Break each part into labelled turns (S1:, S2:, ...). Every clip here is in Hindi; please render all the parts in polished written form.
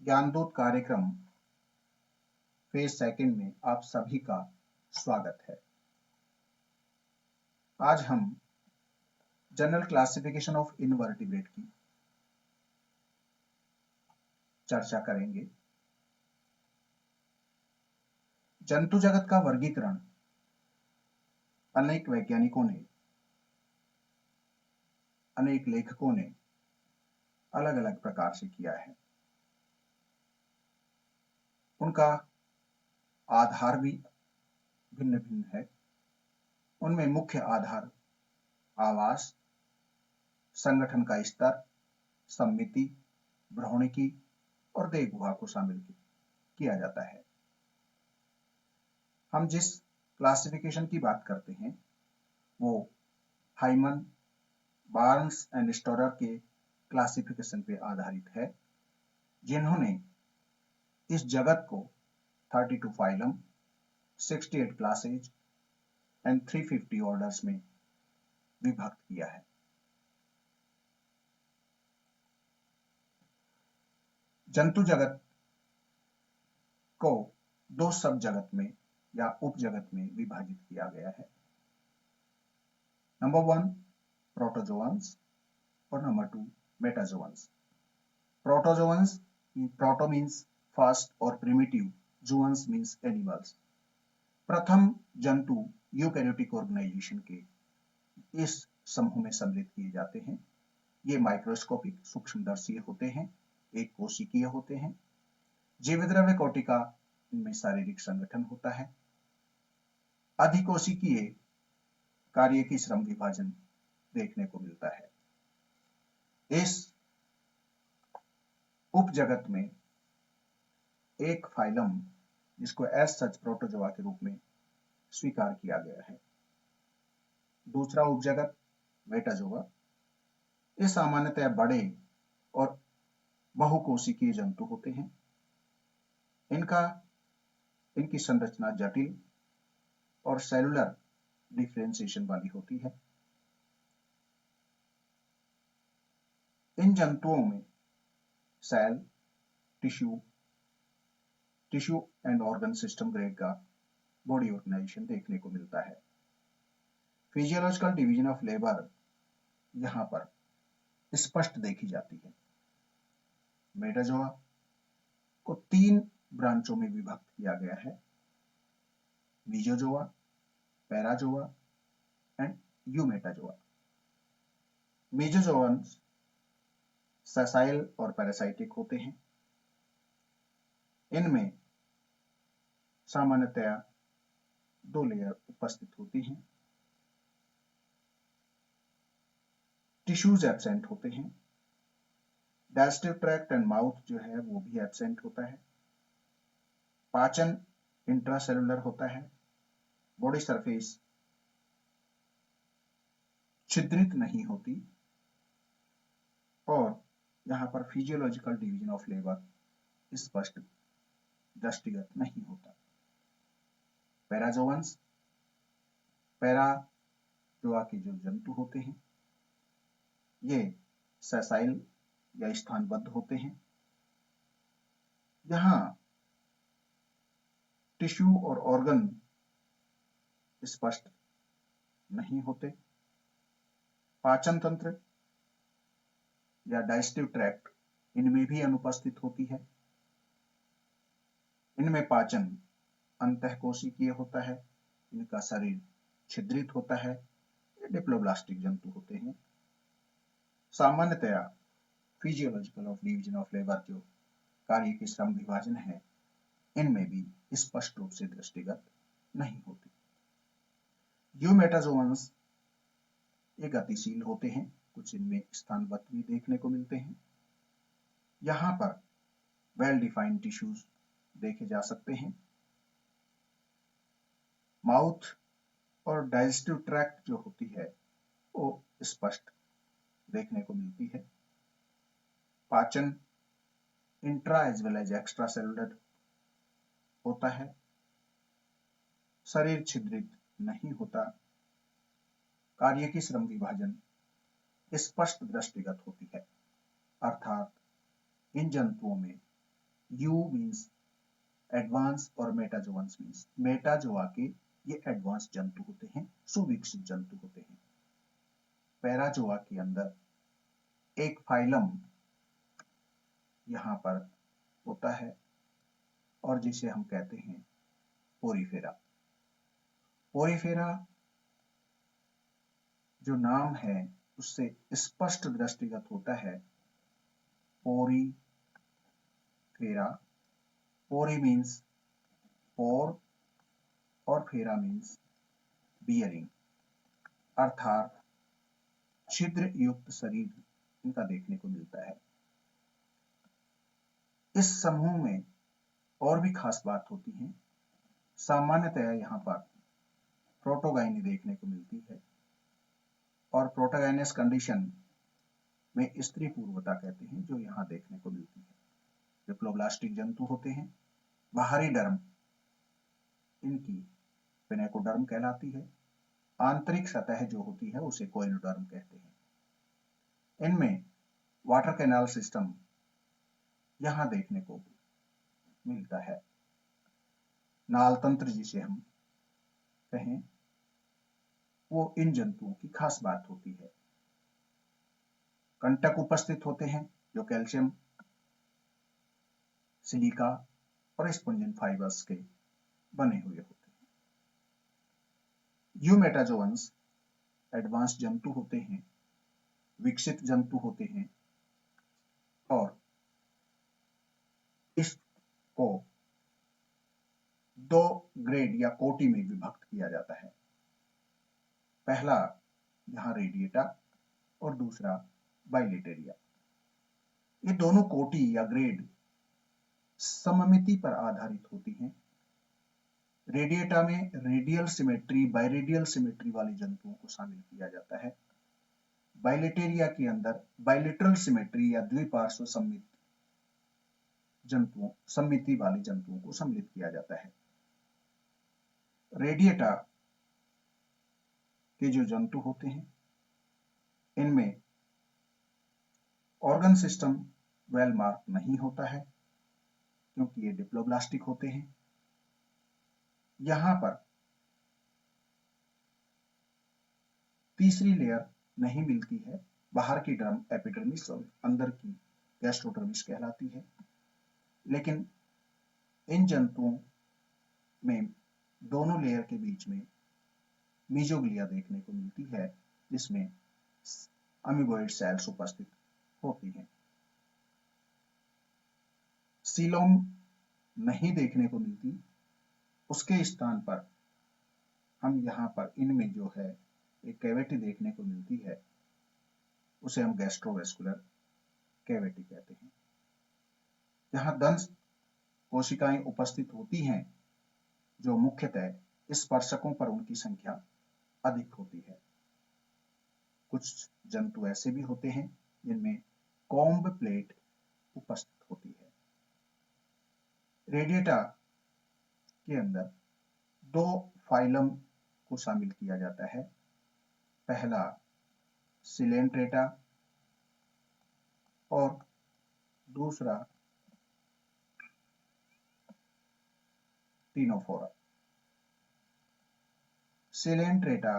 S1: ज्ञानदूत कार्यक्रम फेज सेकंड में आप सभी का स्वागत है। आज हम जनरल क्लासिफिकेशन ऑफ इनवर्टिब्रेट की चर्चा करेंगे। जंतु जगत का वर्गीकरण अनेक वैज्ञानिकों ने, अनेक लेखकों ने अलग अलग प्रकार से किया है। उनका आधार भी भिन्न भिन्न है। उनमें मुख्य आधार आवास, संगठन का स्तर, सम्मिति, भ्रौणिकी और देह गुहा को शामिल किया जाता है। हम जिस क्लासिफिकेशन की बात करते हैं वो हाइमन, बार्न्स एंड स्टोरर के क्लासिफिकेशन पे आधारित है, जिन्होंने इस जगत को 32 फाइलम, 68 क्लासेज एंड 350 ऑर्डर्स में विभक्त किया है। जंतु जगत को दो सब जगत में या उप जगत में विभाजित किया गया है। नंबर 1 प्रोटोजोअन्स और number 2 metazoans. Protozoans, proto means first और प्रिमिटिव, जोअन्स मीन्स एनिमल्स। प्रथम जंतु यूकैरियोटिक ऑर्गेनाइजेशन के इस समूह में सम्मिलित किए जाते हैं। ये माइक्रोस्कोपिक सूक्ष्मदर्शी होते हैं, एक कोशिकीय होते हैं। जीवद्रव्य कोटिका इनमें शारीरिक संगठन होता है। अधिकोशिकीय कार्य की श्रम विभाजन देखने को मिलता है। इस उप जगत में एक फाइलम, जिसको एज सच प्रोटोजोआ के रूप में स्वीकार किया गया है। दूसरा उपजगत मेटाजोआ। ये सामान्यतः बड़े और बहुकोशिकीय जंतु होते हैं। इनकी संरचना जटिल और सेलुलर डिफरेंशिएशन वाली होती है। इन जंतुओं में cell, tissue and organ system grade का बॉडी ऑर्गेनाइजेशन देखने को मिलता है। फिजियोलॉजिकल डिवीजन ऑफ लेबर यहां पर स्पष्ट देखी जाती है। मेटाजोआ को 3 ब्रांचों में विभक्त किया गया है: मीजोजोआ, पैराजोआ एंड यूमेटाजोआ। मीजोजोअन्स ससाइल और पैरासाइटिक होते हैं। इनमें सामान्यतया 2 लेयर उपस्थित होती हैं। टिश्यूज एब्सेंट होते हैं। डाइजेस्टिव ट्रैक्ट एंड माउथ जो है वो भी एब्सेंट होता है। पाचन इंट्रासेलुलर होता है। बॉडी सरफेस छिद्रित नहीं होती और यहां पर फिजियोलॉजिकल डिवीजन ऑफ लेबर स्पष्ट दृष्टिगत नहीं होता। पैराजोअन्स, पैराजोआ के जो जंतु होते हैं ये सेसाइल या स्थानबद्ध होते हैं। यहां टिश्यू और ऑर्गन स्पष्ट नहीं होते। पाचन तंत्र या डाइजेस्टिव ट्रैक्ट इनमें भी अनुपस्थित होती है। इनमें पाचन अंतःकोशिकीय होता है। इनका शरीर छिद्रित होता है। ये डिप्लोब्लास्टिक जंतु होते हैं। सामान्यतया physiological of division of labour जो कार्य की श्रम विभाजन है इनमें भी स्पष्ट रूप से दृष्टिगत नहीं होती। यूमेटाजोअन्स ये गतिशील होते हैं, कुछ इनमें स्थानबद्ध भी देखने को मिलते हैं। यहां पर वेल डिफाइंड टिश्यूज देखे जा सकते हैं। माउथ और डाइजेस्टिव ट्रैक्ट जो होती है वो स्पष्ट देखने को मिलती है। पाचन intra as well as extra cellular होता है। शरीर छिद्रित नहीं होता। कार्य की श्रम विभाजन स्पष्ट दृष्टिगत होती है। अर्थात इन जंतुओं में यू मीन्स एडवांस और मेटाजोअन्स मीन्स मेटाजोआ के ये एडवांस जंतु होते हैं, सुविकसित जंतु होते हैं। पैराजोआ के अंदर एक फाइलम यहां पर होता है और जिसे हम कहते हैं पोरीफेरा। पोरीफेरा जो नाम है उससे स्पष्ट दृष्टिगत होता है। पोरीफेरा, पोरी मीन्स पोर और फेरा मीन्स बियरिंग, अर्थात छिद्र युक्त शरीर इनका देखने को मिलता है। इस समूह में और भी खास बात होती है। सामान्यतया यहाँ पर प्रोटोगाइनी देखने को मिलती है और प्रोटोगाइनस कंडीशन में स्त्री पूर्वता कहते हैं जो यहाँ देखने को मिलती है। डिप्लोब्लास्टिक जंतु होते हैं। बाहरी डर्म इनकी पेनेकोडर्म कहलाती है। आंतरिक सतह जो होती है उसे कोइलोडर्म कहते हैं। इनमें वाटर कैनाल सिस्टम यहां देखने को मिलता है। नाल तंत्र जिसे हम कहें वो इन जंतुओं की खास बात होती है। कंटक उपस्थित होते हैं जो कैल्शियम, सिलिका और स्पंजन फाइबर्स के बने हुए होते हैं। यूमेटाजोअन्स एडवांस जंतु होते हैं, विकसित जंतु होते हैं और इसको दो ग्रेड या कोटि में विभक्त किया जाता है। पहला यहां रेडिएटा और दूसरा बाइलेटेरिया। ये दोनों कोटि या ग्रेड सममिति पर आधारित होती हैं। रेडिएटा में रेडियल सिमेट्री, बाइरेडियल सिमेट्री वाले जंतुओं को शामिल किया जाता है। बाइलेटेरिया के अंदर बाइलेटरल सिमेट्री या द्विपार्श्व सममिति वाले जंतुओं को सम्मिलित किया जाता है। रेडिएटा के जो जंतु होते हैं इनमें ऑर्गन सिस्टम वेल मार्क नहीं होता है क्योंकि ये डिप्लोब्लास्टिक होते हैं। यहां पर तीसरी लेयर नहीं मिलती है। बाहर की डर्म एपिडर्मिस और अंदर की गैस्ट्रोडर्मिस कहलाती है। लेकिन इन जंतुओं में दोनों लेयर के बीच में मीजोग्लिया देखने को मिलती है जिसमें अमीबॉइड सेल्स उपस्थित होती हैं। सीलोम नहीं देखने को मिलती। उसके स्थान पर हम यहाँ पर इनमें जो है एक कैविटी देखने को मिलती है उसे हम गैस्ट्रोवेस्कुलर कैविटी कहते हैं। यहाँ दंश कोशिकाएं उपस्थित होती हैं जो मुख्यतः स्पर्शकों पर उनकी संख्या अधिक होती है। कुछ जंतु ऐसे भी होते हैं जिनमें कॉम्ब प्लेट उपस्थित होती है। रेडिएटा के अंदर दो फाइलम को शामिल किया जाता है। पहला सिलेंट्रेटा और दूसरा टीनोफोरा। सिलेंट्रेटा,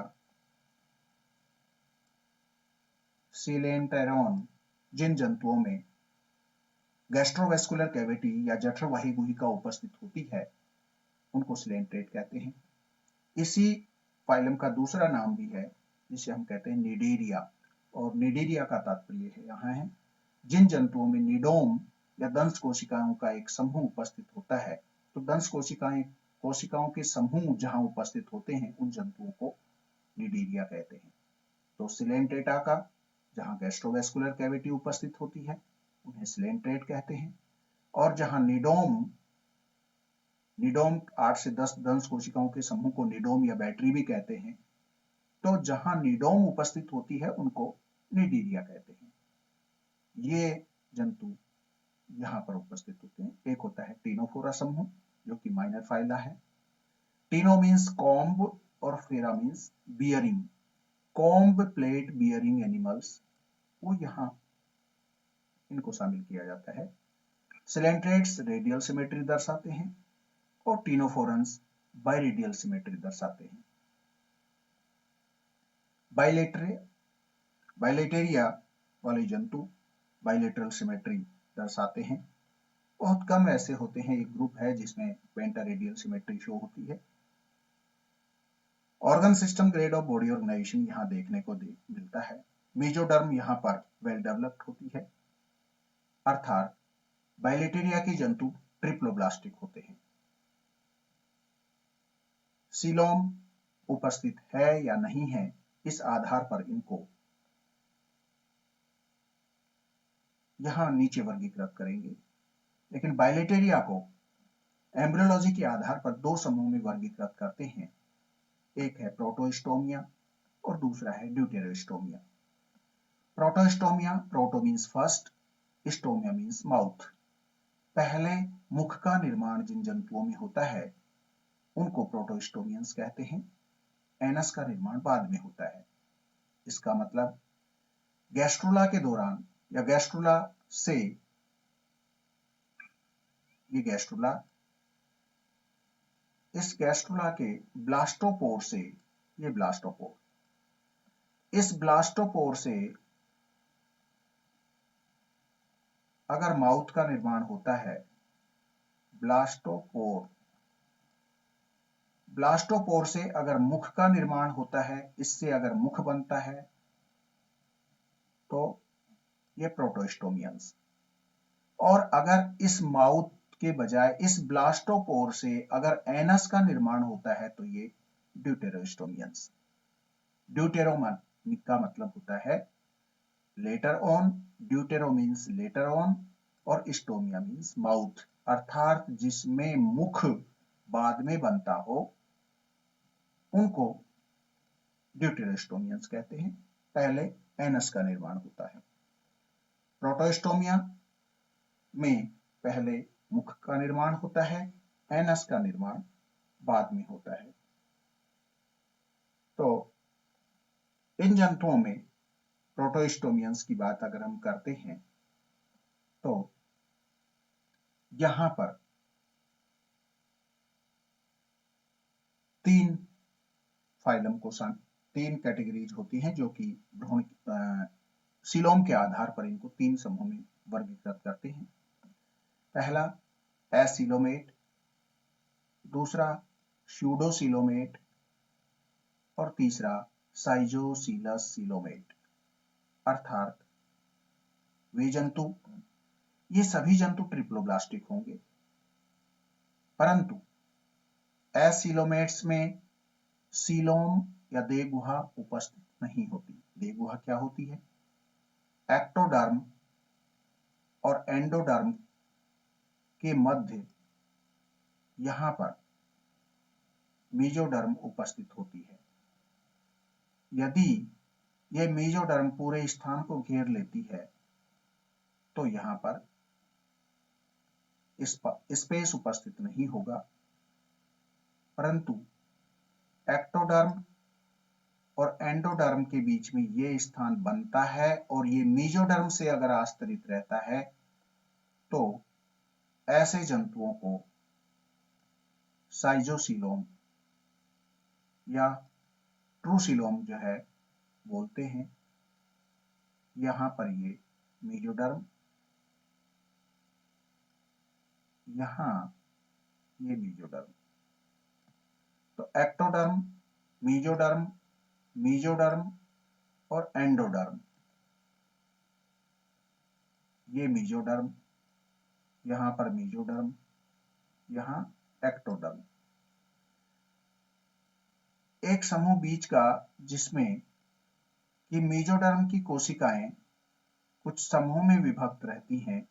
S1: सिलेंटेरॉन जिन जंतुओं में गैस्ट्रोवेस्कुलर कैविटी या जठरवाही गुहिका उपस्थित होती है उनको सिलेंट्रेट कहते हैं। इसी फाइलम का दूसरा नाम भी है जिसे हम कहते हैं निडेरिया, और निडेरिया का तात्पर्य है यहाँ है जिन जंतुओं में निडोम या दंश कोशिकाओं का एक समूह उपस्थित होता है। तो दंश कोशिकाओं के समूह जहां उपस्थित होते हैं उन जंतुओं को निडेरिया कहते हैं। तो सिलेंट्रेटा का जहां गैस्ट्रोवेस्कुलर कैविटी उपस्थित होती है उन्हें सिलेंट्रेट कहते हैं, और जहां निडोम 8 से 10 दंश कोशिकाओं के समूह को निडोम या बैटरी भी कहते हैं। तो जहां निडोम उपस्थित होती है उनको निडीरिया कहते हैं। ये जंतु यहां पर उपस्थित होते हैं। एक होता है टीनोफोरा समूह जो कि माइनर फाइला है। टीनो मीन्स कॉम्ब और फेरा means bearing. Comb plate bearing animals वो यहां इनको शामिल किया जाता है। सिलेंट्रेट्स रेडियल सिमेट्री दर्शाते हैं और टीनोफोरन्स बाइरेडियल सिमेट्री दर्शाते हैं। बाइलेटेरिया वाले जंतु बाइलेटरल सिमेट्री दर्शाते हैं। बहुत कम ऐसे होते हैं, एक ग्रुप है जिसमें पेंटारेडियल सिमेट्री शो होती है। Organ system, grade of body organization यहाँ देखने को मिलता है। मेजोडर्म यहाँ पर वेल डेवलप्ड होती है, अर्थात बाइलेटेरिया के जंतु ट्रिप्लोब्लास्टिक होते हैं। सीलोम उपस्थित है या नहीं है, इस आधार पर इनको यहां नीचे वर्गीकृत करेंगे। लेकिन बाइलेटेरिया को एम्ब्रियोलॉजी के आधार पर दो समूह में वर्गीकृत करते हैं, एक है प्रोटोस्टोमिया और दूसरा है deuterostomia. Protostomia, proto means first, stomia means mouth. पहले मुख का निर्माण जिन जंतुओं में होता है उनको प्रोटोस्टोमियंस कहते हैं। एनस का निर्माण बाद में होता है। इसका मतलब गैस्ट्रुला के दौरान या गैस्ट्रुला से, ये गैस्ट्रुला, इस गैस्ट्रुला के ब्लास्टोपोर से, ये ब्लास्टोपोर, इस ब्लास्टोपोर से अगर माउथ का निर्माण होता है, ब्लास्टोपोर से अगर मुख का निर्माण होता है, इससे अगर मुख बनता है तो ये प्रोटोस्टोमियंस। और अगर इस माउथ के बजाय इस ब्लास्टोपोर से अगर एनस का निर्माण होता है तो ये ड्यूटेरोस्टोमियंस। ड्यूटेरोमन का मतलब होता है later on, deutero means later on और स्टोमिया मीन्स माउथ, अर्थात जिसमें मुख बाद में बनता हो उनको ड्यूटेरोस्टोमियंस कहते हैं। पहले एनस का निर्माण होता है। प्रोटोस्टोमिया में पहले मुख का निर्माण होता है, एनस का निर्माण बाद में होता है। तो इन जंतुओं में प्रोटोस्टोमियंस की बात अगर हम करते हैं तो यहां पर तीन फाइलम को, तीन कैटेगरीज होती हैं जो कि भ्रूण सीलोम के आधार पर इनको तीन समूह में वर्गीकृत करते हैं। पहला एसिलोमेट, दूसरा स्यूडोसिलोमेट और तीसरा साइजोसीलस सिलोमेट। अर्थात वे जंतु, ये सभी जंतु ट्रिप्लोब्लास्टिक होंगे, परंतु एसिलोमेट्स में सीलोम या देह गुहा उपस्थित नहीं होती। देह गुहा क्या होती है? एक्टोडर्म और एंडोडर्म के मध्य यहां पर मेजोडर्म उपस्थित होती है। यदि यह मेजोडर्म पूरे स्थान को घेर लेती है तो यहां पर स्पेस उपस्थित नहीं होगा, परंतु एक्टोडर्म और एंडोडर्म के बीच में ये स्थान बनता है और ये मेजोडर्म से अगर आस्तरित रहता है तो ऐसे जंतुओं को साइजोसीलोम या ट्रूसीलोम जो है बोलते हैं। यहां पर ये मेजोडर्म, यहां ये मेजोडर्म। तो एक्टोडर्म, मेजोडर्म, मेजोडर्म और एंडोडर्म, ये मेजोडर्म, यहां पर मेजोडर्म, यहां एक्टोडर्म। एक समूह बीच का जिसमें कि मेजोडर्म की कोशिकाएं कुछ समूह में विभक्त रहती हैं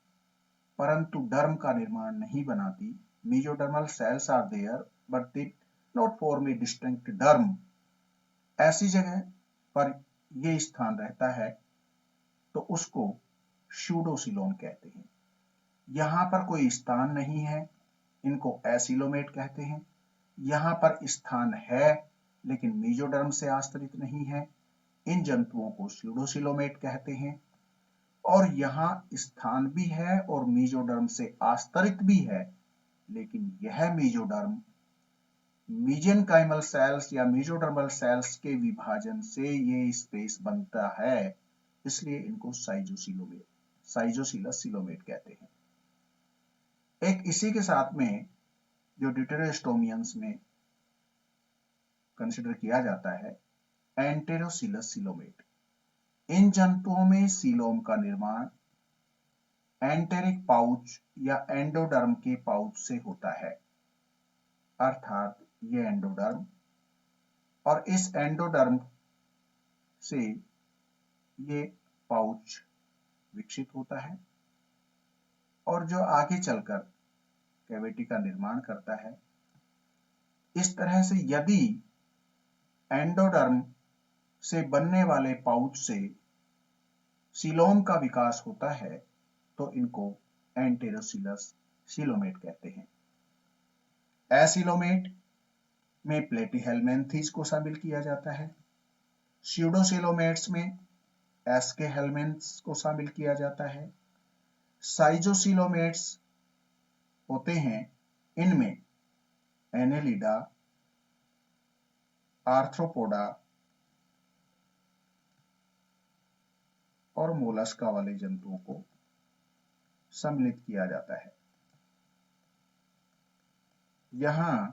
S1: परंतु डर्म का निर्माण नहीं बनाती। Mesodermal cells are there but they not form a distinct derm. ऐसी जगह पर यह स्थान रहता है तो उसको स्यूडोसिलोम कहते हैं। यहां पर कोई स्थान नहीं है, इनको एसिलोमेट कहते हैं। यहां पर स्थान है लेकिन मेजोडर्म से आश्रित नहीं है, इन जंतुओं को स्यूडोसिलोमेट कहते हैं। और यहाँ स्थान भी है और मेसोडर्म से आस्तरित भी है, लेकिन यह मेसोडर्म मेसेनकाइमल सेल्स या मेसोडर्मल सेल्स के विभाजन से ये स्पेस बनता है, इसलिए इनको साइजोसिलस सिलोमेट कहते हैं। एक इसी के साथ में जो ड्यूटेरोस्टोमियंस में कंसिडर किया जाता है, एंटेरोसिलस सिलोमेट। इन जंतुओं में सीलोम का निर्माण एंटेरिक पाउच या एंडोडर्म के पाउच से होता है, अर्थात ये एंडोडर्म और इस एंडोडर्म से ये पाउच विकसित होता है और जो आगे चलकर कैविटी का निर्माण करता है। इस तरह से यदि एंडोडर्म से बनने वाले पाउच से सीलोम का विकास होता है तो इनको एंटेरोसिलस सिलोमेट कहते हैं। एसिलोमेट में प्लेटीहेल्मिन्थेस को शामिल किया जाता है। स्यूडोसिलोमेट्स में एस्केहेल्मिन्थेस को शामिल किया जाता है। साइजोसिलोमेट्स होते हैं, इनमें एनेलिडा, आर्थ्रोपोडा और मोलस्का वाले जंतुओं को सम्मिलित किया जाता है। यहां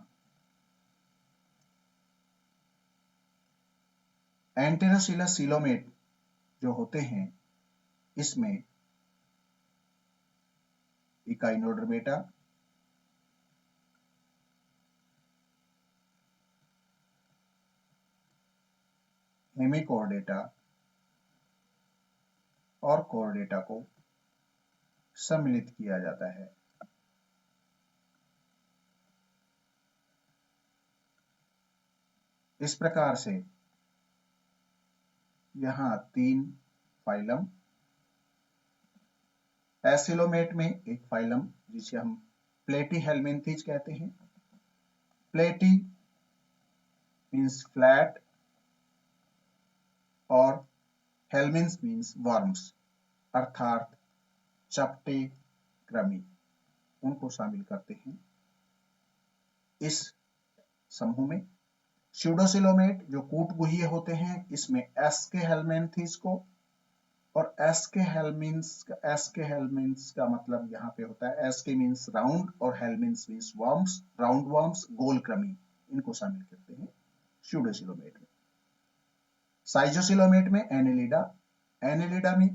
S1: एंटेरोसिलस सिलोमेट जो होते हैं, इसमें इकाइनोडर्मेटा, हेमिकोर्डेटा और कोर्डेटा को सम्मिलित किया जाता है। इस प्रकार से यहाँ 3 फाइलम, एसिलोमेट में एक फाइलम जिसे हम प्लेटीहेल्मिन्थेस कहते हैं। प्लेटी मीन्स फ्लैट और हेल्मिन्स मीन्स वर्म्स, अर्थात चपटे कृमि, उनको शामिल करते हैं इस समूह में। स्यूडोसिलोमेट जो कूटगुहीय होते हैं, इसमें एस्केहेल्मिन्थेस को और एस्केहेल्मिन्स का मतलब यहाँ पे होता है, एस्के मीन्स राउंड और हेल्मिन्स मीन्स वर्म्स, राउंड वर्म्स, गोल कृमि, इनको शामिल करते हैं स्यूडोसिलोमेट में। साइजोसिलोमेट में एनेलिडा में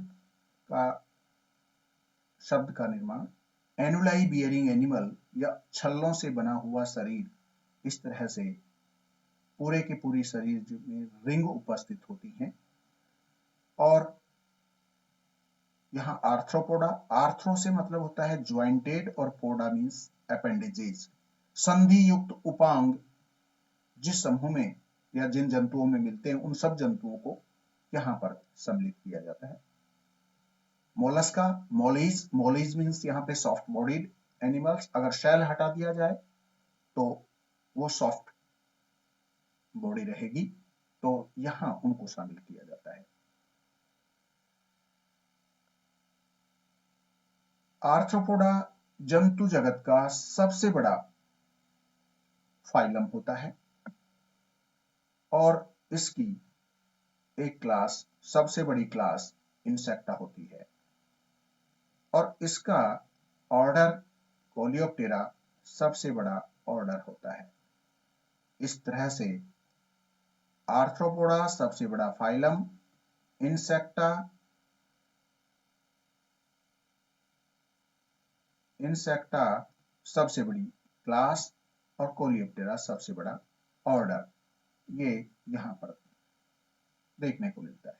S1: का शब्द का निर्माण एनुलाई बियरिंग एनिमल या छल्लों से बना हुआ शरीर, इस तरह से पूरे के पूरी शरीर में रिंग उपस्थित होती हैं। और यहाँ आर्थ्रोपोडा, आर्थ्रो से मतलब होता है ज्वाइंटेड और पोडा मीन्स अपेंडेजेस, संधि युक्त उपांग जिस समूह में या जिन जंतुओं में मिलते हैं, उन सब जंतुओं को यहाँ पर सम्मिलित किया जाता है। मोलस्का, मोलीज मीन्स यहाँ पे सॉफ्ट बॉडीड एनिमल्स, अगर शेल हटा दिया जाए तो वो सॉफ्ट बॉडी रहेगी, तो यहां उनको शामिल किया जाता है। आर्थ्रोपोडा जंतु जगत का सबसे बड़ा फाइलम होता है और इसकी एक क्लास, सबसे बड़ी क्लास इंसेक्टा होती है और इसका ऑर्डर कोलियोप्टेरा सबसे बड़ा ऑर्डर होता है। इस तरह से आर्थ्रोपोडा सबसे बड़ा फाइलम, इंसेक्टा सबसे बड़ी क्लास और कोलियोप्टेरा सबसे बड़ा ऑर्डर, ये यहां पर देखने को मिलता है।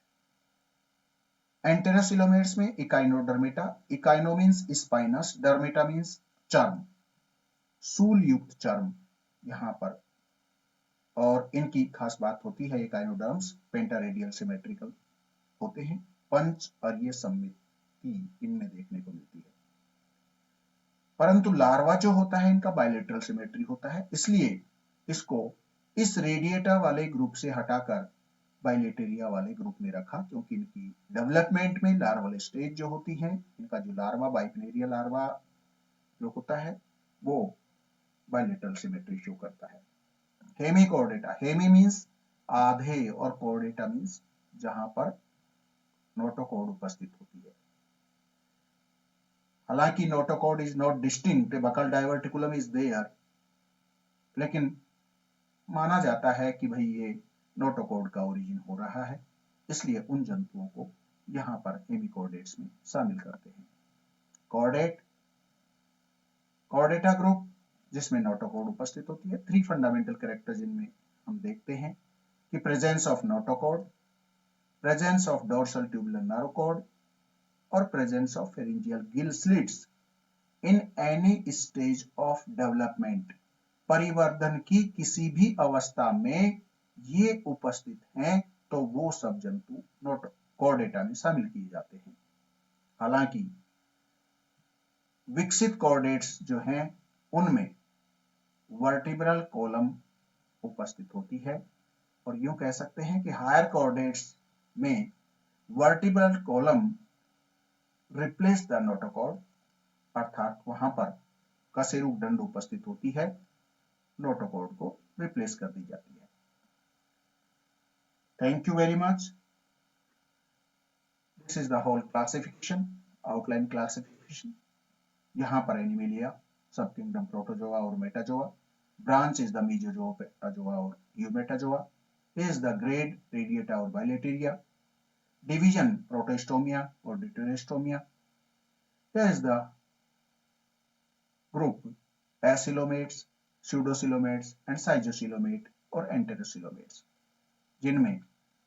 S1: एंटेरोसिलोमेट्स में इकाइनोडर्मेटा, इकाइनो मीन्स स्पाइनस, डर्मेटा मीन्स चर्म, सूल युक्त चर्म यहां पर, और इनकी खास बात होती है इकाइनोडर्म्स पेंटारेडियल सिमेट्रिकल होते हैं, पंच और ये सममिति इनमें देखने को मिलती है। परंतु लार्वा जो होता है इनका बायलेटरल सिमेट्री होता है, इसलिए इसको इस रेडिएटा वाले ग्रुप से हटाकर बाइलेटेरिया वाले ग्रुप में रखा, क्योंकि इनकी डेवलपमेंट में लार्वल स्टेज जो होती है, इनका जो लार्वा बाइप्लेरिया लार्वा जो होता है वो बाइलेटरल सिमेट्री शो करता है। हेमीकॉर्डेटा, हेमी मीन्स आधे और कॉर्डेटा मीन्स जहां पर नोटोकॉर्ड उपस्थित होती है। हालांकि notochord is not distinct, buccal diverticulum is there, लेकिन माना जाता है कि भाई ये नोटोकॉर्ड का ओरिजिन हो रहा है, इसलिए उन जंतुओं को यहां पर हेमिकॉर्डेट्स में शामिल करते हैं। कॉर्डेट, कॉर्डेटा ग्रुप जिसमें नोटोकॉर्ड उपस्थित होती है। 3 फंडामेंटल कैरेक्टर जिनमें हम देखते हैं कि presence of notochord, presence of dorsal tubular nerve cord और presence of pharyngeal gill slits in any stage of development. परिवर्धन की किसी भी अवस्था में ये उपस्थित हैं तो वो सब जंतु कॉर्डेटा में शामिल किए जाते हैं। हालांकि विकसित कॉर्डेट्स जो हैं उनमें वर्टिब्रल कॉलम उपस्थित होती है, और यूं कह सकते हैं कि हायर कॉर्डेट्स में vertebral column replace the notochord, अर्थात वहां पर कशेरुक दंड उपस्थित होती है, नोटोकॉर्ड को रिप्लेस कर दी जाती है। Thank you very much. This is the whole classification, outline classification. यहाँ पर एनिमेलिया, सब किंगडम प्रोटोजोआ और metazoa, branch is the mesozoa, parazoa और eumetazoa, is the grade radiata और बाइलेटेरिया, डिवीजन प्रोटोस्टोमिया और deuterostomia, is the group acoelomates, pseudocoelomates and schizocoelomate और एंटेरोसिलोमेट्स, जिनमें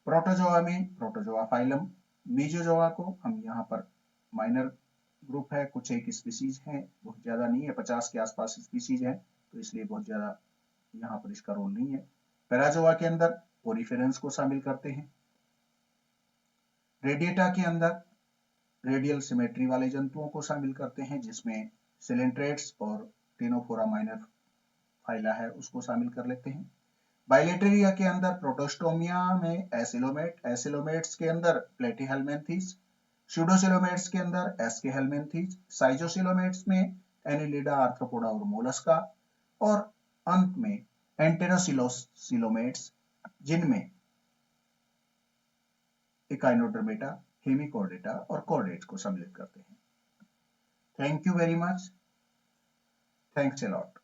S1: प्रोटोजोआ में प्रोटोजोआ फाइलम, मीजोजोआ को हम यहाँ पर माइनर ग्रुप है, कुछ एक स्पीसीज हैं, बहुत ज्यादा नहीं है, 50 के आसपास स्पीसीज हैं, तो इसलिए बहुत ज्यादा यहाँ पर इसका रोल नहीं है। पैराजोआ के अंदर पोरिफेरेंस को शामिल करते हैं। रेडिएटा के अंदर रेडियल सिमेट्री वाले जंतुओं को शामिल करते हैं, जिसमें सिलेंट्रेट्स और टेनोफोरा माइनर फाइला है उसको शामिल कर लेते हैं। बाइलेटेरिया के अंदर प्रोटोस्टोमिया में एसिलोमेट, एसिलोमेट्स के अंदर प्लेटीहेल्मिन्थीज, स्यूडोसिलोमेट्स के अंदर एस्केहेल्मिन्थीज, साइजोसिलोमेट्स में एनिलिडा, आर्थ्रोपोडा और मोलस्का, और अंत में एंटेरोसिलोमेट्स जिनमें इकाइनोडर्मेटा, हेमिकॉर्डेटा और कॉर्डेट्स को सम्मिलित करते हैं। Thank you very much, thanks a lot.